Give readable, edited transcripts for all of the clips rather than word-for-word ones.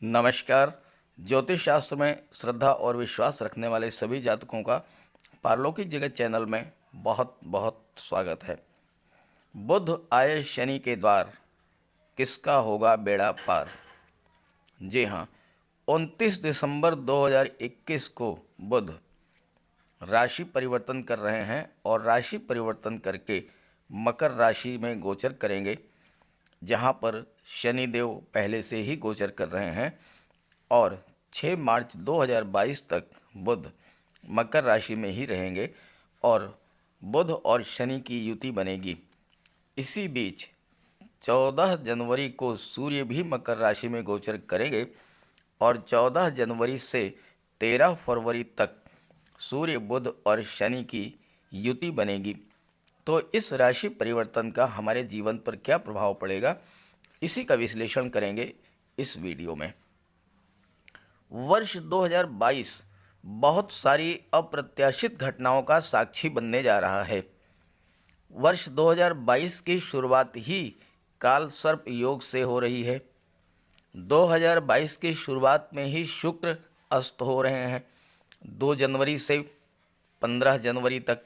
नमस्कार। ज्योतिष शास्त्र में श्रद्धा और विश्वास रखने वाले सभी जातकों का पारलौकिक जगत चैनल में बहुत बहुत स्वागत है। बुध आए शनि के द्वार, किसका होगा बेड़ा पार। जी हाँ, 29 दिसंबर 2021 को बुध राशि परिवर्तन कर रहे हैं और राशि परिवर्तन करके मकर राशि में गोचर करेंगे, जहां पर शनिदेव पहले से ही गोचर कर रहे हैं और 6 मार्च 2022 तक बुध मकर राशि में ही रहेंगे और बुध और शनि की युति बनेगी। इसी बीच 14 जनवरी को सूर्य भी मकर राशि में गोचर करेंगे और 14 जनवरी से 13 फरवरी तक सूर्य बुध और शनि की युति बनेगी। तो इस राशि परिवर्तन का हमारे जीवन पर क्या प्रभाव पड़ेगा, इसी का विश्लेषण करेंगे इस वीडियो में। वर्ष 2022 बहुत सारी अप्रत्याशित घटनाओं का साक्षी बनने जा रहा है। वर्ष 2022 की शुरुआत ही काल सर्प योग से हो रही है। 2022 की शुरुआत में ही शुक्र अस्त हो रहे हैं 2 जनवरी से 15 जनवरी तक,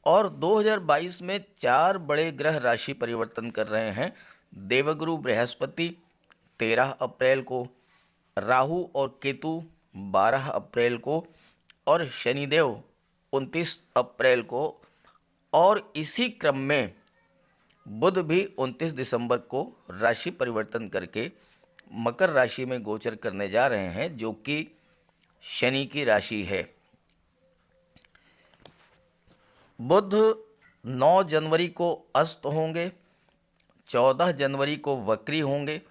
और 2022 में 4 बड़े ग्रह राशि परिवर्तन कर रहे हैं। देवगुरु बृहस्पति 13 अप्रैल को, राहु और केतु 12 अप्रैल को और शनिदेव 29 अप्रैल को, और इसी क्रम में बुध भी 29 दिसंबर को राशि परिवर्तन करके मकर राशि में गोचर करने जा रहे हैं, जो कि शनि की राशि है। बुध 9 जनवरी को अस्त होंगे, 14 जनवरी को वक्री होंगे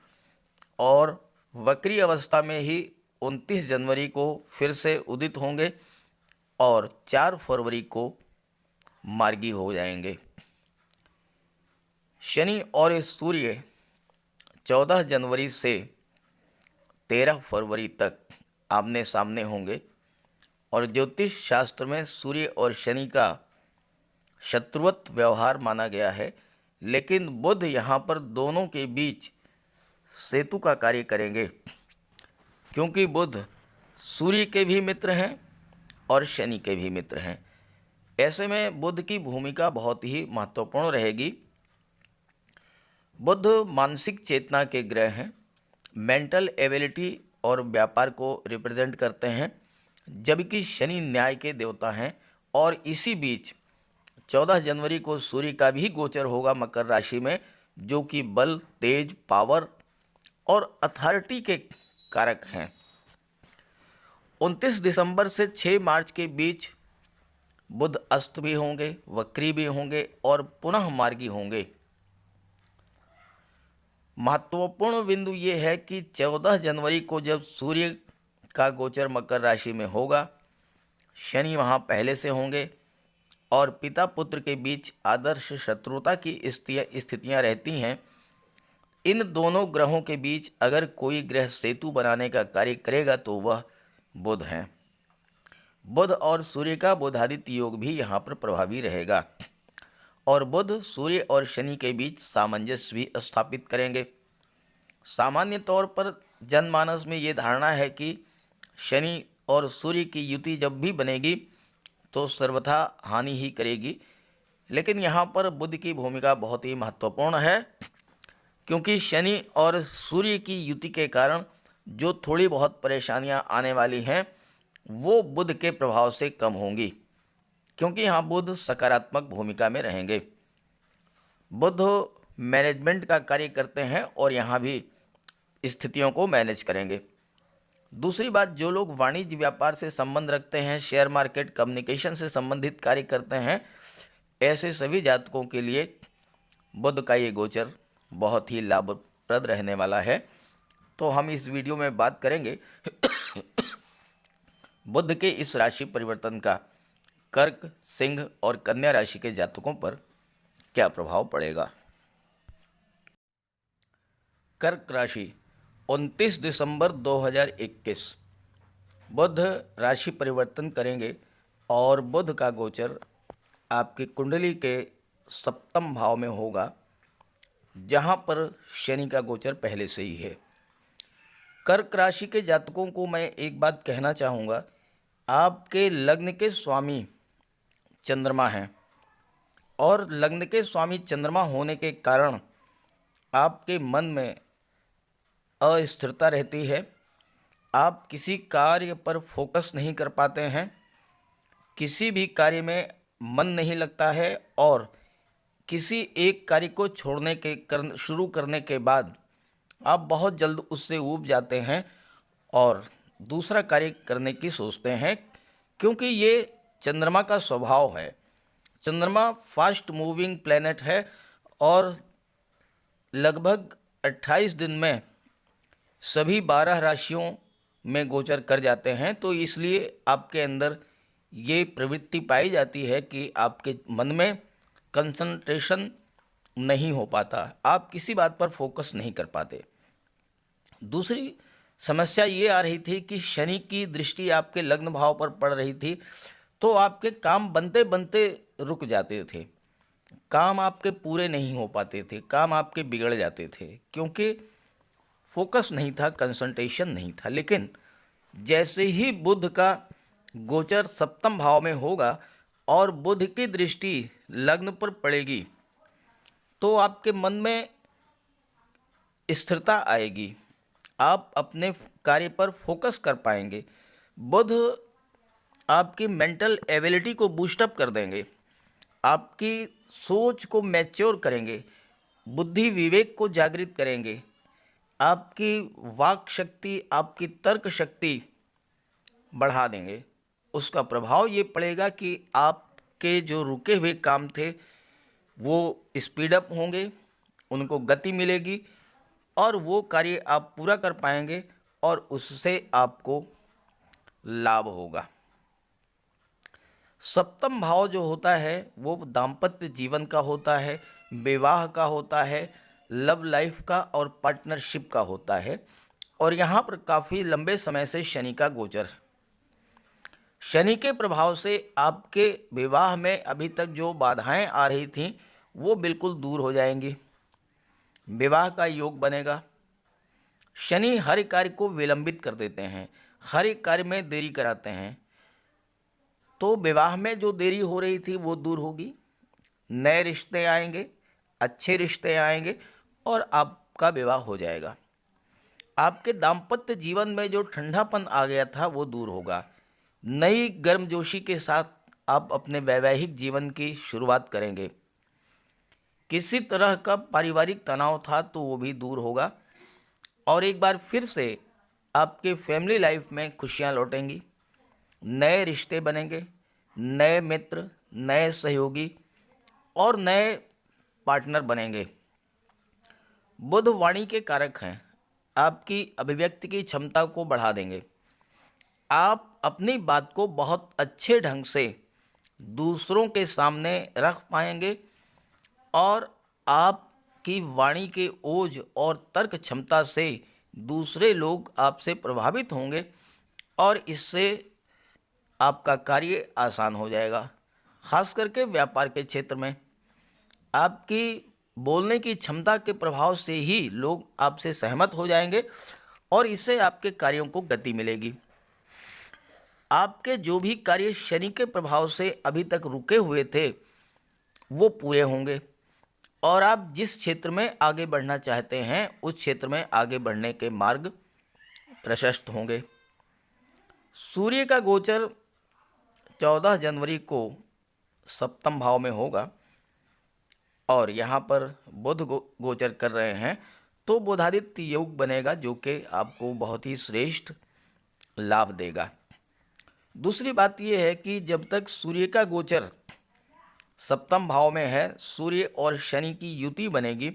और वक्री अवस्था में ही 29 जनवरी को फिर से उदित होंगे और 4 फरवरी को मार्गी हो जाएंगे। शनि और सूर्य 14 जनवरी से 13 फरवरी तक आमने सामने होंगे और ज्योतिष शास्त्र में सूर्य और शनि का शत्रुवत व्यवहार माना गया है, लेकिन बुध यहाँ पर दोनों के बीच सेतु का कार्य करेंगे, क्योंकि बुध सूर्य के भी मित्र हैं और शनि के भी मित्र हैं। ऐसे में बुध की भूमिका बहुत ही महत्वपूर्ण रहेगी। बुध मानसिक चेतना के ग्रह हैं, मेंटल एबिलिटी और व्यापार को रिप्रेजेंट करते हैं, जबकि शनि न्याय के देवता हैं। और इसी बीच 14 जनवरी को सूर्य का भी गोचर होगा मकर राशि में, जो कि बल, तेज, पावर और अथॉरिटी के कारक हैं। 29 दिसंबर से 6 मार्च के बीच बुध अस्त भी होंगे, वक्री भी होंगे और पुनः मार्गी होंगे। महत्वपूर्ण बिंदु ये है कि 14 जनवरी को जब सूर्य का गोचर मकर राशि में होगा, शनि वहाँ पहले से होंगे और पिता पुत्र के बीच आदर्श शत्रुता की स्थितियाँ रहती हैं। इन दोनों ग्रहों के बीच अगर कोई ग्रह सेतु बनाने का कार्य करेगा तो वह बुध हैं। बुध और सूर्य का बुधादित्य योग भी यहाँ पर प्रभावी रहेगा और बुध सूर्य और शनि के बीच सामंजस्य भी स्थापित करेंगे। सामान्य तौर पर जनमानस में ये धारणा है कि शनि और सूर्य की युति जब भी बनेगी तो सर्वथा हानि ही करेगी, लेकिन यहाँ पर बुध की भूमिका बहुत ही महत्वपूर्ण है, क्योंकि शनि और सूर्य की युति के कारण जो थोड़ी बहुत परेशानियाँ आने वाली हैं वो बुध के प्रभाव से कम होंगी, क्योंकि यहाँ बुध सकारात्मक भूमिका में रहेंगे। बुध मैनेजमेंट का कार्य करते हैं और यहाँ भी स्थितियों को मैनेज करेंगे। दूसरी बात, जो लोग वाणिज्य व्यापार से संबंध रखते हैं, शेयर मार्केट, कम्युनिकेशन से संबंधित कार्य करते हैं, ऐसे सभी जातकों के लिए बुध का ये गोचर बहुत ही लाभप्रद रहने वाला है। तो हम इस वीडियो में बात करेंगे बुध के इस राशि परिवर्तन का कर्क, सिंह और कन्या राशि के जातकों पर क्या प्रभाव पड़ेगा। कर्क राशि 29 दिसंबर 2021 बुध राशि परिवर्तन करेंगे और बुध का गोचर आपकी कुंडली के सप्तम भाव में होगा, जहाँ पर शनि का गोचर पहले से ही है। कर्क राशि के जातकों को मैं एक बात कहना चाहूँगा, आपके लग्न के स्वामी चंद्रमा हैं और लग्न के स्वामी चंद्रमा होने के कारण आपके मन में अस्थिरता रहती है। आप किसी कार्य पर फोकस नहीं कर पाते हैं, किसी भी कार्य में मन नहीं लगता है और किसी एक कार्य को शुरू करने के बाद आप बहुत जल्द उससे ऊब जाते हैं और दूसरा कार्य करने की सोचते हैं, क्योंकि ये चंद्रमा का स्वभाव है। चंद्रमा फास्ट मूविंग प्लैनेट है और लगभग 28 दिन में सभी 12 राशियों में गोचर कर जाते हैं। तो इसलिए आपके अंदर ये प्रवृत्ति पाई जाती है कि आपके मन में कंसंट्रेशन नहीं हो पाता, आप किसी बात पर फोकस नहीं कर पाते। दूसरी समस्या ये आ रही थी कि शनि की दृष्टि आपके लग्न भाव पर पड़ रही थी, तो आपके काम बनते बनते रुक जाते थे, काम आपके पूरे नहीं हो पाते थे, काम आपके बिगड़ जाते थे, क्योंकि फोकस नहीं था, कंसंट्रेशन नहीं था। लेकिन जैसे ही बुध का गोचर सप्तम भाव में होगा और बुध की दृष्टि लग्न पर पड़ेगी, तो आपके मन में स्थिरता आएगी, आप अपने कार्य पर फोकस कर पाएंगे। बुध आपकी मेंटल एबिलिटी को बूस्टअप कर देंगे, आपकी सोच को मैच्योर करेंगे, बुद्धि विवेक को जागृत करेंगे, आपकी वाक शक्ति, आपकी तर्क शक्ति बढ़ा देंगे। उसका प्रभाव ये पड़ेगा कि आपके जो रुके हुए काम थे वो स्पीडअप होंगे, उनको गति मिलेगी और वो कार्य आप पूरा कर पाएंगे और उससे आपको लाभ होगा। सप्तम भाव जो होता है वो दाम्पत्य जीवन का होता है, विवाह का होता है, लव लाइफ का और पार्टनरशिप का होता है और यहाँ पर काफ़ी लंबे समय से शनि का गोचर है। शनि के प्रभाव से आपके विवाह में अभी तक जो बाधाएं आ रही थीं वो बिल्कुल दूर हो जाएंगी, विवाह का योग बनेगा। शनि हर एक कार्य को विलंबित कर देते हैं, हर एक कार्य में देरी कराते हैं, तो विवाह में जो देरी हो रही थी वो दूर होगी, नए रिश्ते आएंगे, अच्छे रिश्ते आएंगे और आपका विवाह हो जाएगा। आपके दाम्पत्य जीवन में जो ठंडापन आ गया था वो दूर होगा, नई गर्मजोशी के साथ आप अपने वैवाहिक जीवन की शुरुआत करेंगे। किसी तरह का पारिवारिक तनाव था तो वो भी दूर होगा और एक बार फिर से आपके फैमिली लाइफ में खुशियां लौटेंगी, नए रिश्ते बनेंगे, नए मित्र, नए सहयोगी और नए पार्टनर बनेंगे। बुध वाणी के कारक हैं, आपकी अभिव्यक्ति की क्षमता को बढ़ा देंगे, आप अपनी बात को बहुत अच्छे ढंग से दूसरों के सामने रख पाएंगे और आपकी वाणी के ओज और तर्क क्षमता से दूसरे लोग आपसे प्रभावित होंगे और इससे आपका कार्य आसान हो जाएगा। खास करके व्यापार के क्षेत्र में आपकी बोलने की क्षमता के प्रभाव से ही लोग आपसे सहमत हो जाएंगे और इससे आपके कार्यों को गति मिलेगी। आपके जो भी कार्य शनि के प्रभाव से अभी तक रुके हुए थे वो पूरे होंगे और आप जिस क्षेत्र में आगे बढ़ना चाहते हैं उस क्षेत्र में आगे बढ़ने के मार्ग प्रशस्त होंगे। सूर्य का गोचर 14 जनवरी को सप्तम भाव में होगा और यहाँ पर बुध गोचर कर रहे हैं, तो बुधादित्य योग बनेगा जो कि आपको बहुत ही श्रेष्ठ लाभ देगा। दूसरी बात यह है कि जब तक सूर्य का गोचर सप्तम भाव में है, सूर्य और शनि की युति बनेगी।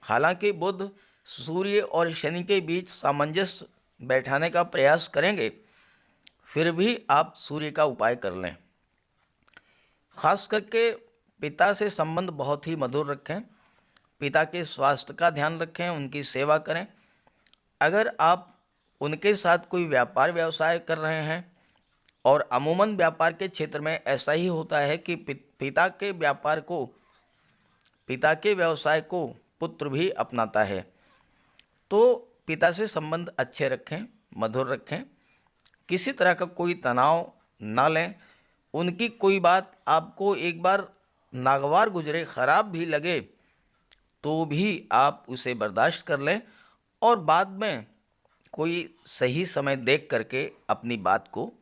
हालांकि बुध सूर्य और शनि के बीच सामंजस्य बैठाने का प्रयास करेंगे, फिर भी आप सूर्य का उपाय कर लें। खास करके पिता से संबंध बहुत ही मधुर रखें, पिता के स्वास्थ्य का ध्यान रखें, उनकी सेवा करें। अगर आप उनके साथ कोई व्यापार व्यवसाय कर रहे हैं, और अमूमन व्यापार के क्षेत्र में ऐसा ही होता है कि पिता के व्यवसाय को पुत्र भी अपनाता है, तो पिता से संबंध अच्छे रखें, मधुर रखें, किसी तरह का कोई तनाव ना लें। उनकी कोई बात आपको एक बार नागवार गुजरे, ख़राब भी लगे, तो भी आप उसे बर्दाश्त कर लें और बाद में कोई सही समय देख करके अपनी बात को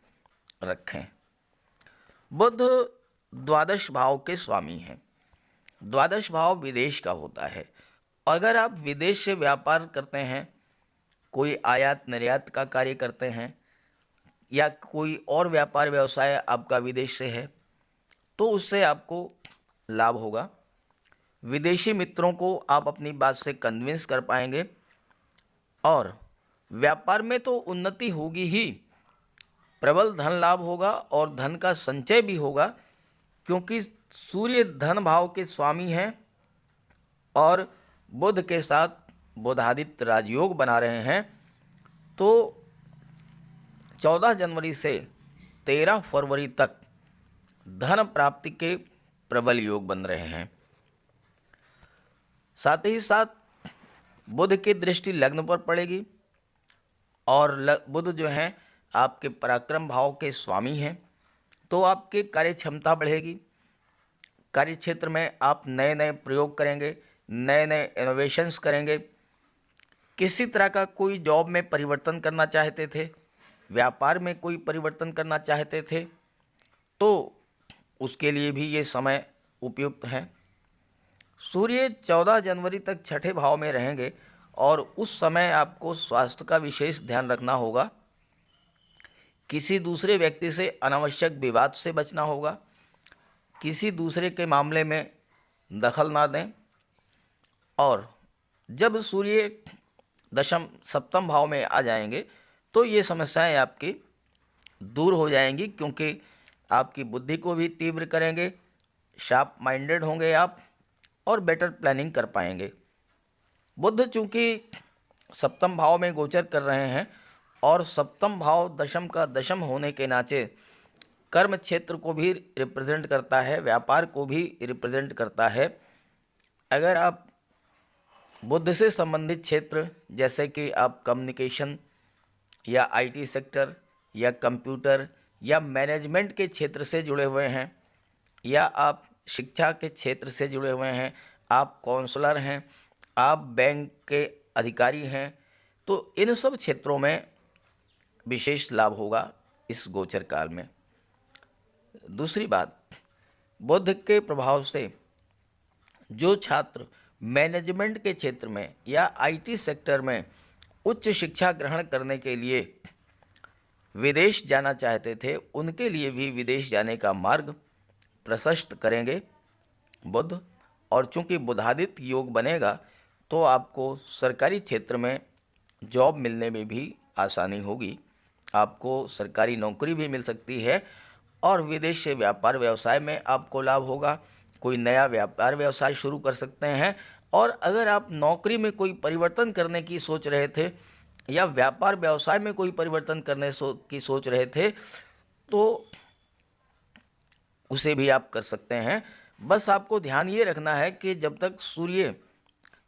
रखें। बुध द्वादश भाव के स्वामी हैं। द्वादश भाव विदेश का होता है। अगर आप विदेश से व्यापार करते हैं, कोई आयात निर्यात का कार्य करते हैं या कोई और व्यापार व्यवसाय आपका विदेश से है, तो उससे आपको लाभ होगा। विदेशी मित्रों को आप अपनी बात से कन्विंस कर पाएंगे और व्यापार में तो उन्नति होगी ही, प्रबल धन लाभ होगा और धन का संचय भी होगा, क्योंकि सूर्य धन भाव के स्वामी हैं और बुध के साथ बुधादित्य राजयोग बना रहे हैं। तो 14 जनवरी से 13 फरवरी तक धन प्राप्ति के प्रबल योग बन रहे हैं। साथ ही साथ बुध की दृष्टि लग्न पर पड़ेगी और बुध जो हैं आपके पराक्रम भाव के स्वामी हैं, तो आपकी कार्य क्षमता बढ़ेगी। कार्य क्षेत्र में आप नए नए प्रयोग करेंगे, नए नए इनोवेशंस करेंगे। किसी तरह का कोई जॉब में परिवर्तन करना चाहते थे, व्यापार में कोई परिवर्तन करना चाहते थे, तो उसके लिए भी ये समय उपयुक्त है। सूर्य 14 जनवरी तक छठे भाव में रहेंगे और उस समय आपको स्वास्थ्य का विशेष ध्यान रखना होगा। किसी दूसरे व्यक्ति से अनावश्यक विवाद से बचना होगा। किसी दूसरे के मामले में दखल ना दें। और जब सूर्य दशम सप्तम भाव में आ जाएंगे तो ये समस्याएं आपकी दूर हो जाएंगी, क्योंकि आपकी बुद्धि को भी तीव्र करेंगे, शार्प माइंडेड होंगे आप और बेटर प्लानिंग कर पाएंगे। बुध चूँकि सप्तम भाव में गोचर कर रहे हैं और सप्तम भाव दशम का दशम होने के नाते कर्म क्षेत्र को भी रिप्रेजेंट करता है, व्यापार को भी रिप्रेजेंट करता है। अगर आप बुध से संबंधित क्षेत्र जैसे कि आप कम्युनिकेशन या आईटी सेक्टर या कंप्यूटर या मैनेजमेंट के क्षेत्र से जुड़े हुए हैं, या आप शिक्षा के क्षेत्र से जुड़े हुए हैं, आप काउंसलर हैं, आप बैंक के अधिकारी हैं, तो इन सब क्षेत्रों में विशेष लाभ होगा इस गोचर काल में। दूसरी बात, बुध के प्रभाव से जो छात्र मैनेजमेंट के क्षेत्र में या आईटी सेक्टर में उच्च शिक्षा ग्रहण करने के लिए विदेश जाना चाहते थे, उनके लिए भी विदेश जाने का मार्ग प्रशस्त करेंगे बुध। और चूंकि बुधादित्य योग बनेगा तो आपको सरकारी क्षेत्र में जॉब मिलने में भी आसानी होगी, आपको सरकारी नौकरी भी मिल सकती है और विदेश से व्यापार व्यवसाय में आपको लाभ होगा। कोई नया व्यापार व्यवसाय शुरू कर सकते हैं। और अगर आप नौकरी में कोई परिवर्तन करने की सोच रहे थे या व्यापार व्यवसाय में कोई परिवर्तन करने की सोच रहे थे, तो उसे भी आप कर सकते हैं। बस आपको ध्यान ये रखना है कि जब तक सूर्य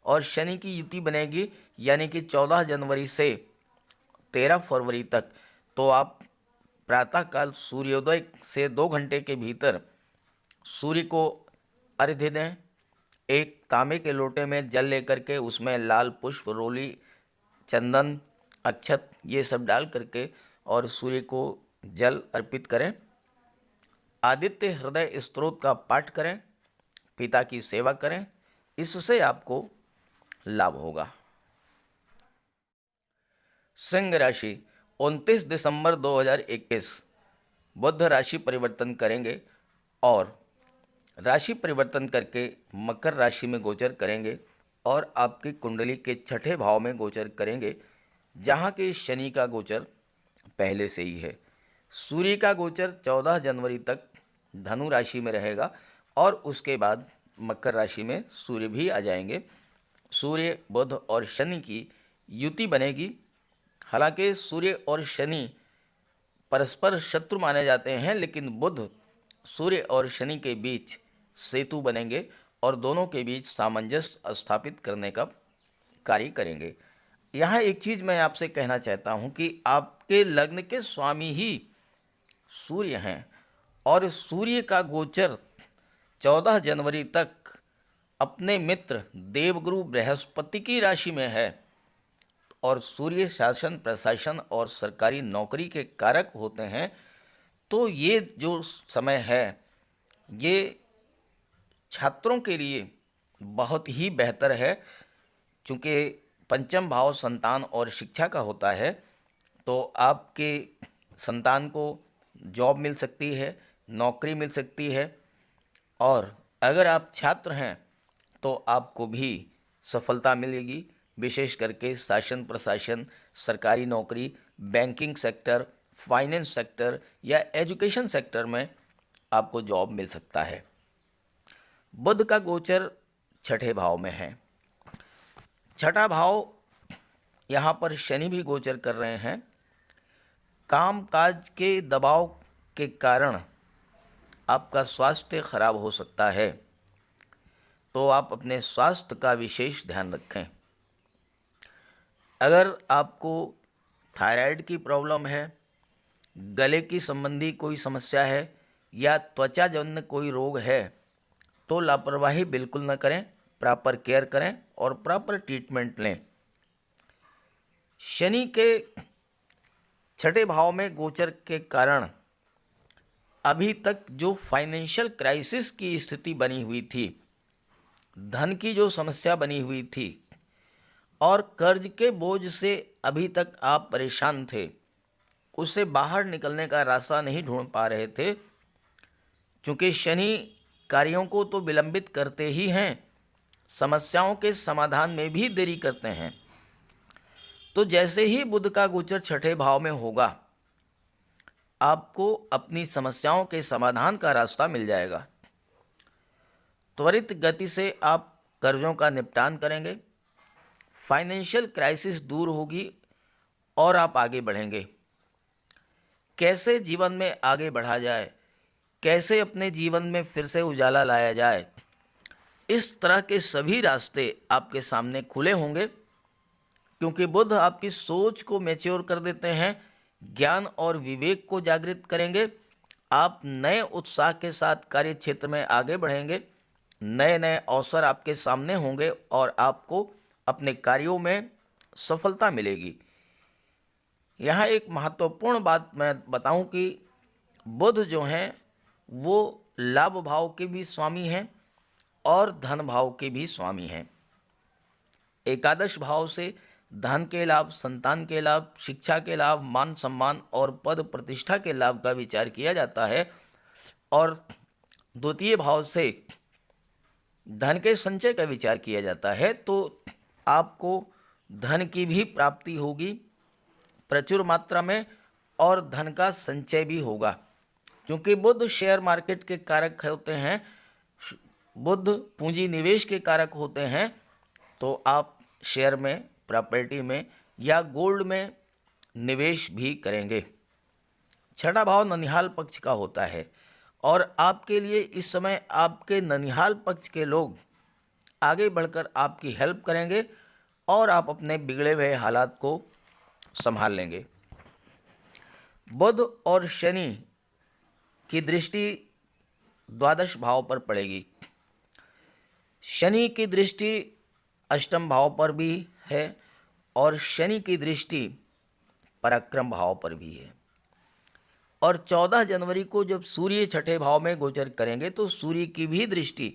और शनि की युति बनेगी, यानी कि 14 जनवरी से 13 फरवरी तक, तो आप प्रातःकाल सूर्योदय से 2 घंटे के भीतर सूर्य को अर्घ्य दें। एक तांबे के लोटे में जल लेकर के उसमें लाल पुष्प, रोली, चंदन, अक्षत ये सब डाल करके और सूर्य को जल अर्पित करें। आदित्य हृदय स्तोत्र का पाठ करें, पिता की सेवा करें, इससे आपको लाभ होगा। सिंह राशि 29 दिसंबर 2021 बुध राशि परिवर्तन करेंगे और राशि परिवर्तन करके मकर राशि में गोचर करेंगे और आपकी कुंडली के छठे भाव में गोचर करेंगे, जहाँ के शनि का गोचर पहले से ही है। सूर्य का गोचर 14 जनवरी तक धनु राशि में रहेगा और उसके बाद मकर राशि में सूर्य भी आ जाएंगे। सूर्य, बुध और शनि की युति बनेगी। हालांकि सूर्य और शनि परस्पर शत्रु माने जाते हैं, लेकिन बुध सूर्य और शनि के बीच सेतु बनेंगे और दोनों के बीच सामंजस्य स्थापित करने का कार्य करेंगे। यहाँ एक चीज मैं आपसे कहना चाहता हूँ कि आपके लग्न के स्वामी ही सूर्य हैं और सूर्य का गोचर 14 जनवरी तक अपने मित्र देवगुरु बृहस्पति की राशि में है और सूर्य शासन प्रशासन और सरकारी नौकरी के कारक होते हैं। तो ये जो समय है ये छात्रों के लिए बहुत ही बेहतर है, क्योंकि पंचम भाव संतान और शिक्षा का होता है। तो आपके संतान को जॉब मिल सकती है, नौकरी मिल सकती है, और अगर आप छात्र हैं तो आपको भी सफलता मिलेगी। विशेष करके शासन प्रशासन, सरकारी नौकरी, बैंकिंग सेक्टर, फाइनेंस सेक्टर या एजुकेशन सेक्टर में आपको जॉब मिल सकता है। बुध का गोचर छठे भाव में है। छठा भाव यहाँ पर शनि भी गोचर कर रहे हैं। कामकाज के दबाव के कारण आपका स्वास्थ्य खराब हो सकता है, तो आप अपने स्वास्थ्य का विशेष ध्यान रखें। अगर आपको थायराइड की प्रॉब्लम है, गले की संबंधी कोई समस्या है या त्वचा जन्य कोई रोग है तो लापरवाही बिल्कुल न करें, प्रॉपर केयर करें और प्रॉपर ट्रीटमेंट लें। शनि के छठे भाव में गोचर के कारण अभी तक जो फाइनेंशियल क्राइसिस की स्थिति बनी हुई थी, धन की जो समस्या बनी हुई थी और कर्ज के बोझ से अभी तक आप परेशान थे, उससे बाहर निकलने का रास्ता नहीं ढूंढ पा रहे थे, क्योंकि शनि कार्यों को तो विलंबित करते ही हैं, समस्याओं के समाधान में भी देरी करते हैं। तो जैसे ही बुध का गोचर छठे भाव में होगा, आपको अपनी समस्याओं के समाधान का रास्ता मिल जाएगा। त्वरित गति से आप कर्जों का निपटान करेंगे, फाइनेंशियल क्राइसिस दूर होगी और आप आगे बढ़ेंगे। कैसे जीवन में आगे बढ़ा जाए, कैसे अपने जीवन में फिर से उजाला लाया जाए, इस तरह के सभी रास्ते आपके सामने खुले होंगे, क्योंकि बुध आपकी सोच को मैच्योर कर देते हैं, ज्ञान और विवेक को जागृत करेंगे। आप नए उत्साह के साथ कार्य क्षेत्र में आगे बढ़ेंगे, नए नए अवसर आपके सामने होंगे और आपको अपने कार्यों में सफलता मिलेगी। यहाँ एक महत्वपूर्ण बात मैं बताऊं कि बुध जो हैं वो लाभ भाव के भी स्वामी हैं और धन भाव के भी स्वामी हैं। एकादश भाव से धन के लाभ, संतान के लाभ, शिक्षा के लाभ, मान सम्मान और पद प्रतिष्ठा के लाभ का विचार किया जाता है, और द्वितीय भाव से धन के संचय का विचार किया जाता है। तो आपको धन की भी प्राप्ति होगी प्रचुर मात्रा में और धन का संचय भी होगा, क्योंकि बुध शेयर मार्केट के कारक होते हैं, बुध पूंजी निवेश के कारक होते हैं। तो आप शेयर में, प्रॉपर्टी में या गोल्ड में निवेश भी करेंगे। छठा भाव ननिहाल पक्ष का होता है और आपके लिए इस समय आपके ननिहाल पक्ष के लोग आगे बढ़कर आपकी हेल्प करेंगे और आप अपने बिगड़े हुए हालात को संभाल लेंगे। बुध और शनि की दृष्टि द्वादश भाव पर पड़ेगी। शनि की दृष्टि अष्टम भाव पर भी है और शनि की दृष्टि पराक्रम भाव पर भी है। और 14 जनवरी को जब सूर्य छठे भाव में गोचर करेंगे तो सूर्य की भी दृष्टि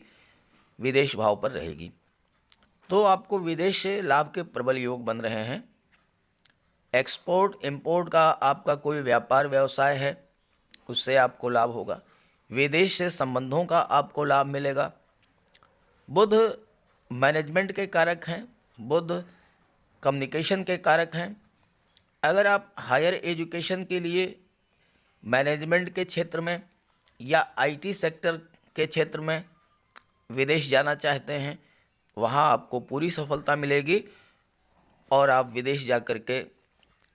विदेश भाव पर रहेगी। तो आपको विदेश से लाभ के प्रबल योग बन रहे हैं। एक्सपोर्ट इंपोर्ट का आपका कोई व्यापार व्यवसाय है, उससे आपको लाभ होगा। विदेश से संबंधों का आपको लाभ मिलेगा। बुध मैनेजमेंट के कारक हैं, बुध कम्युनिकेशन के कारक हैं। अगर आप हायर एजुकेशन के लिए मैनेजमेंट के क्षेत्र में या आईटी सेक्टर के क्षेत्र में विदेश जाना चाहते हैं, वहाँ आपको पूरी सफलता मिलेगी और आप विदेश जा कर के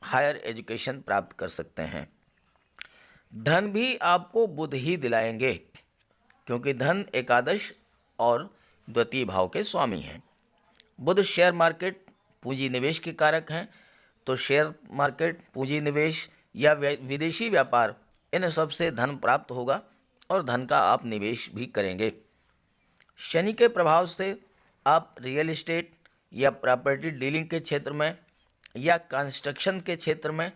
हायर एजुकेशन प्राप्त कर सकते हैं। धन भी आपको बुध ही दिलाएंगे, क्योंकि धन एकादश और द्वितीय भाव के स्वामी हैं। बुध शेयर मार्केट, पूंजी निवेश के कारक हैं, तो शेयर मार्केट, पूंजी निवेश या विदेशी व्यापार, इन सब से धन प्राप्त होगा और धन का आप निवेश भी करेंगे। शनि के प्रभाव से आप रियल एस्टेट या प्रॉपर्टी डीलिंग के क्षेत्र में या कंस्ट्रक्शन के क्षेत्र में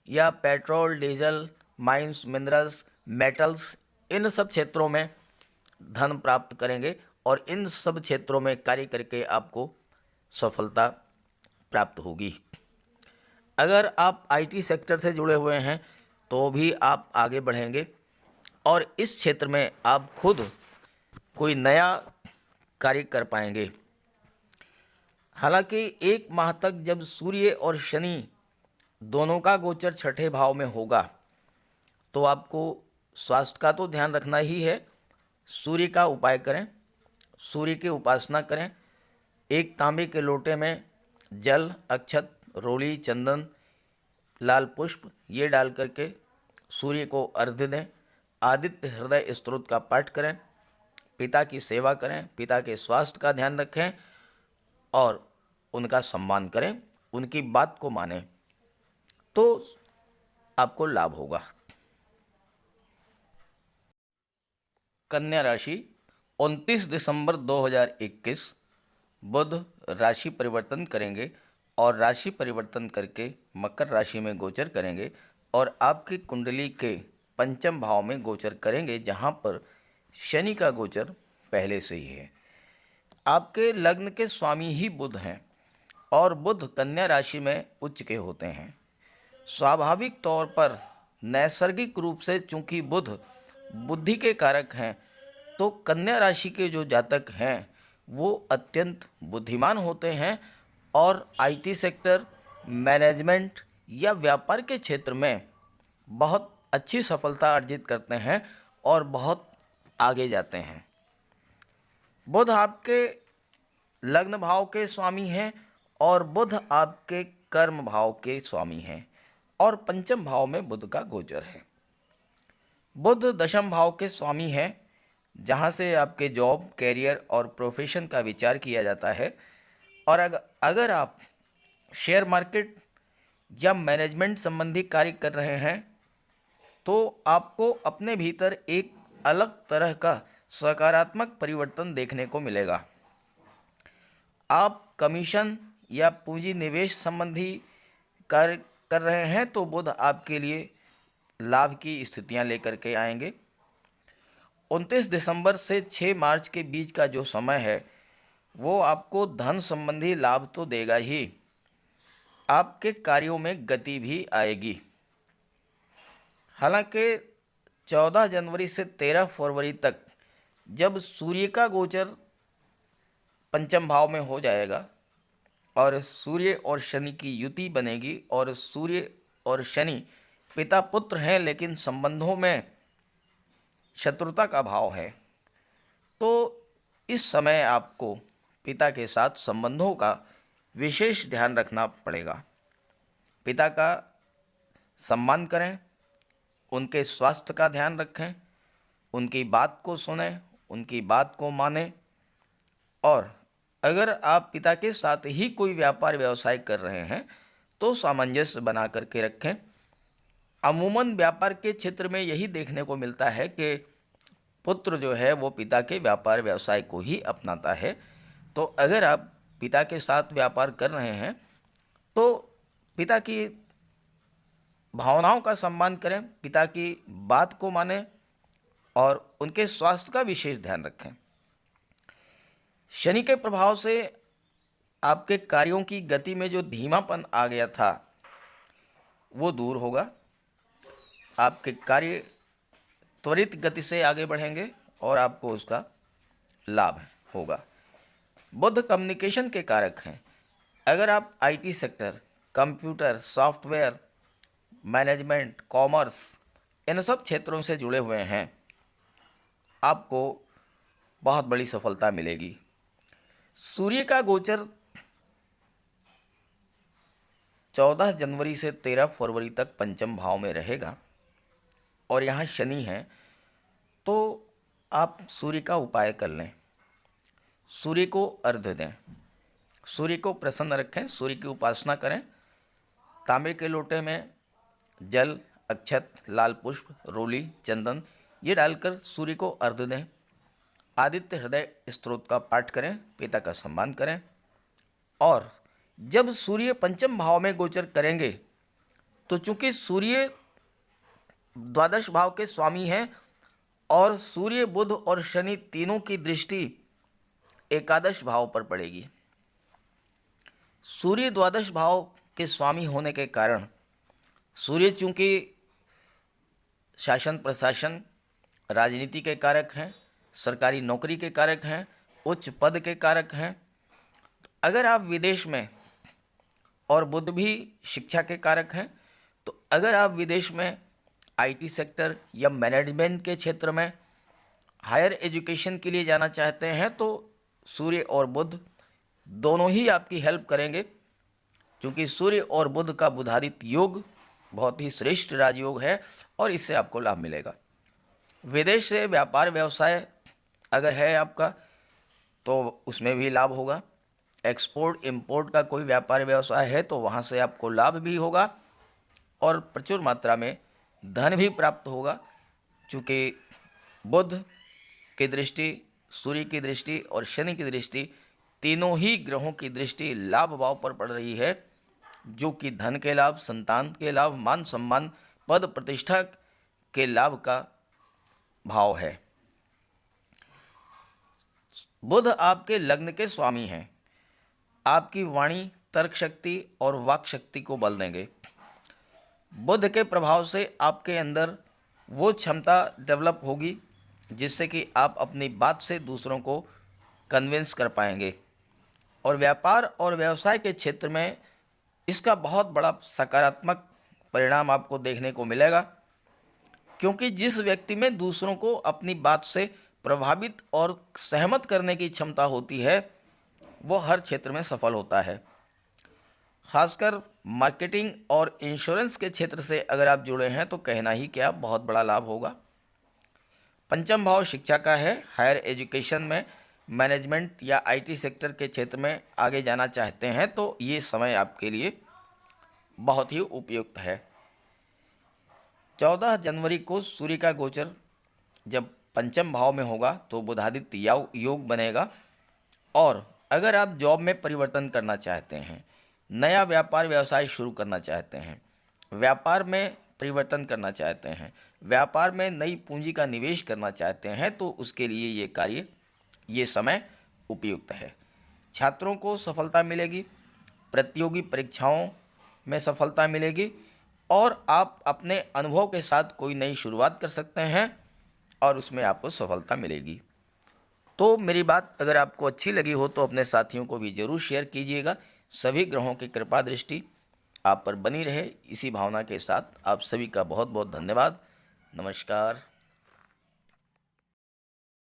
या petrol, diesel, mines, minerals, metals, इन सब क्षेत्रों में धन प्राप्त करेंगे और इन सब क्षेत्रों में कार्य करके आपको सफलता प्राप्त होगी। अगर आप आईटी सेक्टर से जुड़े हुए हैं तो भी आप आगे बढ़ेंगे और इस क्षेत्र में आप खुद कोई नया कार्य कर पाएंगे। हालांकि 1 माह तक जब सूर्य और शनि दोनों का गोचर छठे भाव में होगा तो आपको स्वास्थ्य का तो ध्यान रखना ही है। सूर्य का उपाय करें, सूर्य की उपासना करें। एक तांबे के लोटे में जल, अक्षत, रोली, चंदन, लाल पुष्प ये डाल करके सूर्य को अर्घ्य दें। आदित्य हृदय स्तोत्र का पाठ करें, पिता की सेवा करें, पिता के स्वास्थ्य का ध्यान रखें और उनका सम्मान करें, उनकी बात को मानें, तो आपको लाभ होगा। कन्या राशि 29 दिसंबर 2021 बुध राशि परिवर्तन करेंगे और राशि परिवर्तन करके मकर राशि में गोचर करेंगे और आपकी कुंडली के पंचम भाव में गोचर करेंगे, जहां पर शनि का गोचर पहले से ही है। आपके लग्न के स्वामी ही बुध हैं और बुध कन्या राशि में उच्च के होते हैं। स्वाभाविक तौर पर नैसर्गिक रूप से चूंकि बुध बुद्धि के कारक हैं, तो कन्या राशि के जो जातक हैं वो अत्यंत बुद्धिमान होते हैं और आईटी सेक्टर, मैनेजमेंट या व्यापार के क्षेत्र में बहुत अच्छी सफलता अर्जित करते हैं और बहुत आगे जाते हैं। बुध आपके लग्न भाव के स्वामी हैं और बुध आपके कर्म भाव के स्वामी हैं और पंचम भाव में बुध का गोचर है। बुध दशम भाव के स्वामी हैं, जहां से आपके जॉब, कैरियर और प्रोफेशन का विचार किया जाता है। और अगर आप शेयर मार्केट या मैनेजमेंट संबंधी कार्य कर रहे हैं तो आपको अपने भीतर एक अलग तरह का सकारात्मक परिवर्तन देखने को मिलेगा। आप कमीशन या पूंजी निवेश संबंधी कार्य कर रहे हैं तो बुध आपके लिए लाभ की स्थितियां लेकर के आएंगे। 29 दिसंबर से 6 मार्च के बीच का जो समय है वो आपको धन संबंधी लाभ तो देगा ही, आपके कार्यों में गति भी आएगी। हालांकि 14 जनवरी से 13 फरवरी तक जब सूर्य का गोचर पंचम भाव में हो जाएगा और सूर्य और शनि की युति बनेगी और सूर्य और शनि पिता पुत्र हैं लेकिन संबंधों में शत्रुता का भाव है, तो इस समय आपको पिता के साथ संबंधों का विशेष ध्यान रखना पड़ेगा। पिता का सम्मान करें, उनके स्वास्थ्य का ध्यान रखें, उनकी बात को सुनें, उनकी बात को मानें। और अगर आप पिता के साथ ही कोई व्यापार व्यवसाय कर रहे हैं तो सामंजस्य बना करके रखें। अमूमन व्यापार के क्षेत्र में यही देखने को मिलता है कि पुत्र जो है वो पिता के व्यापार व्यवसाय को ही अपनाता है। तो अगर आप पिता के साथ व्यापार कर रहे हैं तो पिता की भावनाओं का सम्मान करें, पिता की बात को मानें और उनके स्वास्थ्य का विशेष ध्यान रखें। शनि के प्रभाव से आपके कार्यों की गति में जो धीमापन आ गया था वो दूर होगा। आपके कार्य त्वरित गति से आगे बढ़ेंगे और आपको उसका लाभ होगा। बुध कम्युनिकेशन के कारक हैं। अगर आप IT sector, computer, software, management, commerce, इन सब क्षेत्रों से जुड़े हुए हैं, आपको बहुत बड़ी सफलता मिलेगी। सूर्य का गोचर 14 जनवरी से 13 फरवरी तक पंचम भाव में रहेगा और यहाँ शनि है, तो आप सूर्य का उपाय कर लें, सूर्य को अर्घ्य दें। सूर्य को प्रसन्न रखें, सूर्य की उपासना करें। तांबे के लोटे में जल, अक्षत, लाल पुष्प, रोली, चंदन ये डालकर सूर्य को अर्घ्य दें। आदित्य हृदय स्तोत्र का पाठ करें, पिता का सम्मान करें। और जब सूर्य पंचम भाव में गोचर करेंगे तो चूंकि सूर्य द्वादश भाव के स्वामी हैं और सूर्य, बुध और शनि तीनों की दृष्टि एकादश भाव पर पड़ेगी। सूर्य द्वादश भाव के स्वामी होने के कारण सूर्य चूंकि शासन प्रशासन, राजनीति के कारक हैं, सरकारी नौकरी के कारक हैं, उच्च पद के कारक हैं। अगर आप विदेश में, और बुध भी शिक्षा के कारक हैं, तो अगर आप विदेश में आईटी सेक्टर या मैनेजमेंट के क्षेत्र में हायर एजुकेशन के लिए जाना चाहते हैं तो सूर्य और बुध दोनों ही आपकी हेल्प करेंगे, क्योंकि सूर्य और बुध का बुधादित्य योग बहुत ही श्रेष्ठ राजयोग है और इससे आपको लाभ मिलेगा। विदेश से व्यापार व्यवसाय अगर है आपका तो उसमें भी लाभ होगा। एक्सपोर्ट इंपोर्ट का कोई व्यापार व्यवसाय है तो वहाँ से आपको लाभ भी होगा और प्रचुर मात्रा में धन भी प्राप्त होगा, क्योंकि बुध की दृष्टि, सूर्य की दृष्टि और शनि की दृष्टि, तीनों ही ग्रहों की दृष्टि लाभ भाव पर पड़ रही है, जो कि धन के लाभ, संतान के लाभ, मान सम्मान, पद प्रतिष्ठा के लाभ का भाव है। बुध आपके लग्न के स्वामी हैं, आपकी वाणी, तर्क शक्ति और वाक शक्ति को बल देंगे। बुध के प्रभाव से आपके अंदर वो क्षमता डेवलप होगी जिससे कि आप अपनी बात से दूसरों को कन्विंस कर पाएंगे और व्यापार और व्यवसाय के क्षेत्र में इसका बहुत बड़ा सकारात्मक परिणाम आपको देखने को मिलेगा, क्योंकि जिस व्यक्ति में दूसरों को अपनी बात से प्रभावित और सहमत करने की क्षमता होती है वो हर क्षेत्र में सफल होता है। खासकर मार्केटिंग और इंश्योरेंस के क्षेत्र से अगर आप जुड़े हैं तो कहना ही क्या, बहुत बड़ा लाभ होगा। पंचम भाव शिक्षा का है। हायर एजुकेशन में, मैनेजमेंट या आईटी सेक्टर के क्षेत्र में आगे जाना चाहते हैं तो ये समय आपके लिए बहुत ही उपयुक्त है। 14 जनवरी को सूर्य का गोचर जब पंचम भाव में होगा तो बुधादित्य योग बनेगा। और अगर आप जॉब में परिवर्तन करना चाहते हैं, नया व्यापार व्यवसाय शुरू करना चाहते हैं, व्यापार में परिवर्तन करना चाहते हैं, व्यापार में नई पूंजी का निवेश करना चाहते हैं तो उसके लिए ये समय उपयुक्त है। छात्रों को सफलता मिलेगी, प्रतियोगी परीक्षाओं में सफलता मिलेगी और आप अपने अनुभव के साथ कोई नई शुरुआत कर सकते हैं और उसमें आपको सफलता मिलेगी। तो मेरी बात अगर आपको अच्छी लगी हो तो अपने साथियों को भी ज़रूर शेयर कीजिएगा। सभी ग्रहों की कृपा दृष्टि आप पर बनी रहे, इसी भावना के साथ आप सभी का बहुत बहुत धन्यवाद। नमस्कार।